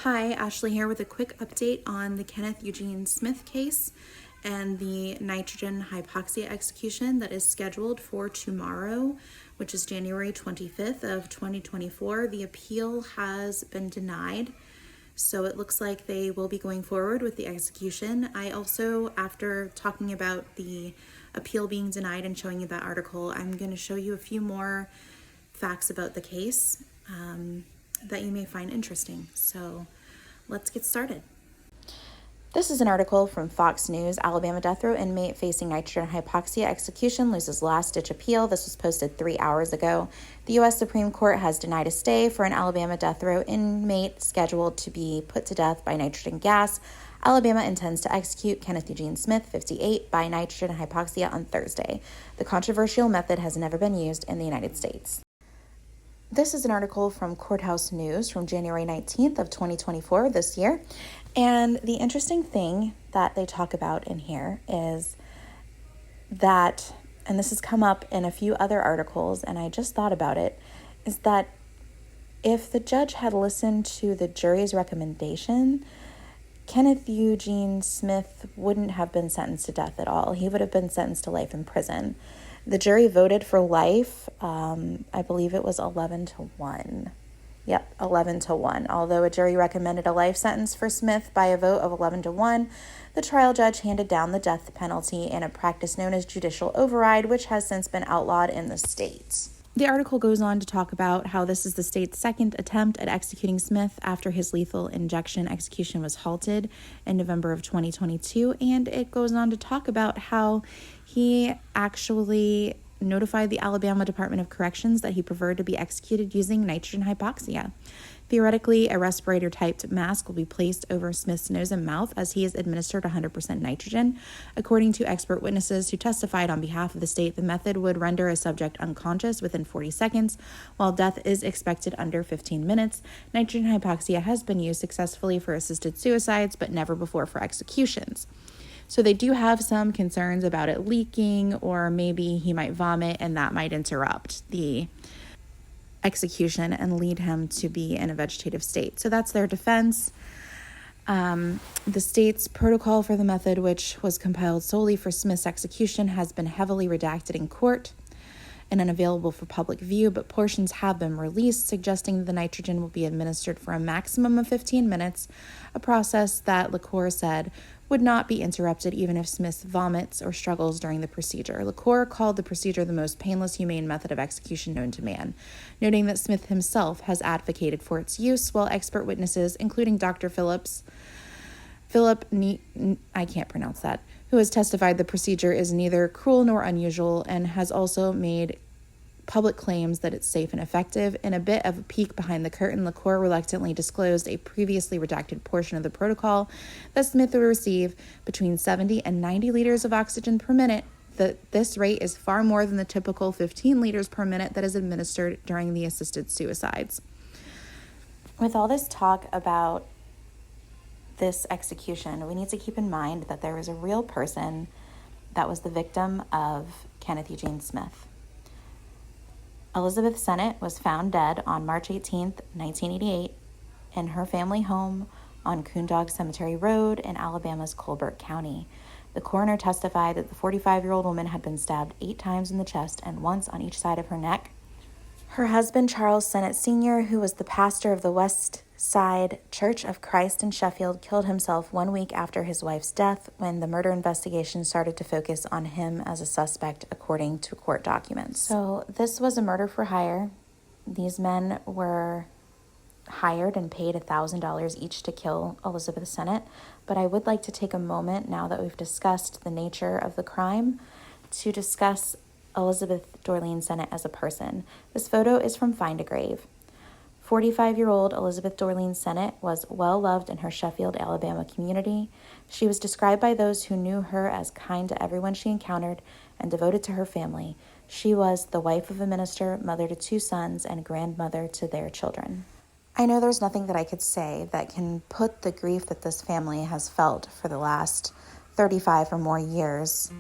Hi, Ashley here with a quick update on the Kenneth Eugene Smith case and the nitrogen hypoxia execution that is scheduled for tomorrow, which is January 25th of 2024. The appeal has been denied, so it looks like they will be going forward with the execution. I also, after talking about the appeal being denied and showing you that article, I'm going to show you a few more facts about the case that you may find interesting. So let's get started. This is an article from Fox News. Alabama death row inmate facing nitrogen hypoxia execution loses last-ditch appeal. This was posted 3 hours ago. The U.S. Supreme Court has denied a stay for an Alabama death row inmate scheduled to be put to death by nitrogen gas. Alabama intends to execute Kenneth Eugene Smith, 58, by nitrogen hypoxia on Thursday. The controversial method has never been used in the United States. This is an article from Courthouse News from January 19th of 2024 this year. And the interesting thing that they talk about in here is that, and this has come up in a few other articles, and I just thought about it, is that if the judge had listened to the jury's recommendation, Kenneth Eugene Smith wouldn't have been sentenced to death at all. He would have been sentenced to life in prison. The jury voted for life. I believe it was 11-1. Yep, 11-1. Although a jury recommended a life sentence for Smith by a vote of 11-1, the trial judge handed down the death penalty in a practice known as judicial override, which has since been outlawed in the state. The article goes on to talk about how this is the state's second attempt at executing Smith after his lethal injection execution was halted in November of 2022, and it goes on to talk about how he actually notified the Alabama Department of Corrections that he preferred to be executed using nitrogen hypoxia. Theoretically, a respirator-typed mask will be placed over Smith's nose and mouth as he is administered 100% nitrogen. According to expert witnesses who testified on behalf of the state, the method would render a subject unconscious within 40 seconds, while death is expected under 15 minutes. Nitrogen hypoxia has been used successfully for assisted suicides, but never before for executions. So they do have some concerns about it leaking, or maybe he might vomit and that might interrupt the execution and lead him to be in a vegetative state. So that's their defense. The state's protocol for the method, which was compiled solely for Smith's execution, has been heavily redacted in court and unavailable for public view, but portions have been released, suggesting the nitrogen will be administered for a maximum of 15 minutes, a process that LaCour said would not be interrupted even if Smith vomits or struggles during the procedure. LaCour called the procedure the most painless, humane method of execution known to man, noting that Smith himself has advocated for its use, while expert witnesses, including Dr. Philip, I can't pronounce that, who has testified the procedure is neither cruel nor unusual and has also made public claims that it's safe and effective. In a bit of a peek behind the curtain, LaCour reluctantly disclosed a previously redacted portion of the protocol that Smith would receive between 70 and 90 liters of oxygen per minute. This rate is far more than the typical 15 liters per minute that is administered during the assisted suicides. With all this talk about this execution, we need to keep in mind that there was a real person that was the victim of Kenneth Eugene Smith. Elizabeth Sennett was found dead on March 18th, 1988, in her family home on Coondog Cemetery Road in Alabama's Colbert County. The coroner testified that the 45-year-old woman had been stabbed 8 times in the chest and once on each side of her neck. Her husband, Charles Sennett Sr., who was the pastor of the West Side Church of Christ in Sheffield, killed himself 1 week after his wife's death when the murder investigation started to focus on him as a suspect, according to court documents. So this was a murder for hire. These men were hired and paid $1,000 each to kill Elizabeth Sennett. But I would like to take a moment, now that we've discussed the nature of the crime, to discuss Elizabeth Dorleen Sennett as a person. This photo is from Find a Grave. 45-year-old Elizabeth Dorleen Sennett was well-loved in her Sheffield, Alabama community. She was described by those who knew her as kind to everyone she encountered and devoted to her family. She was the wife of a minister, mother to 2 sons, and grandmother to their children. I know there's nothing that I could say that can put the grief that this family has felt for the last 35 or more years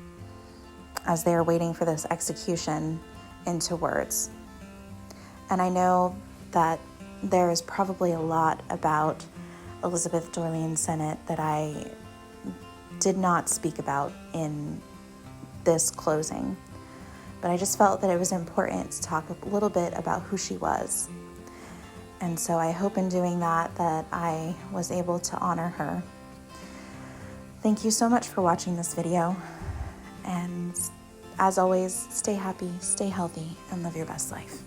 as they are waiting for this execution into words. And I know that there is probably a lot about Elizabeth Dorleen Sennett that I did not speak about in this closing. But I just felt that it was important to talk a little bit about who she was. And so I hope in doing that I was able to honor her. Thank you so much for watching this video. And as always, stay happy, stay healthy, and live your best life.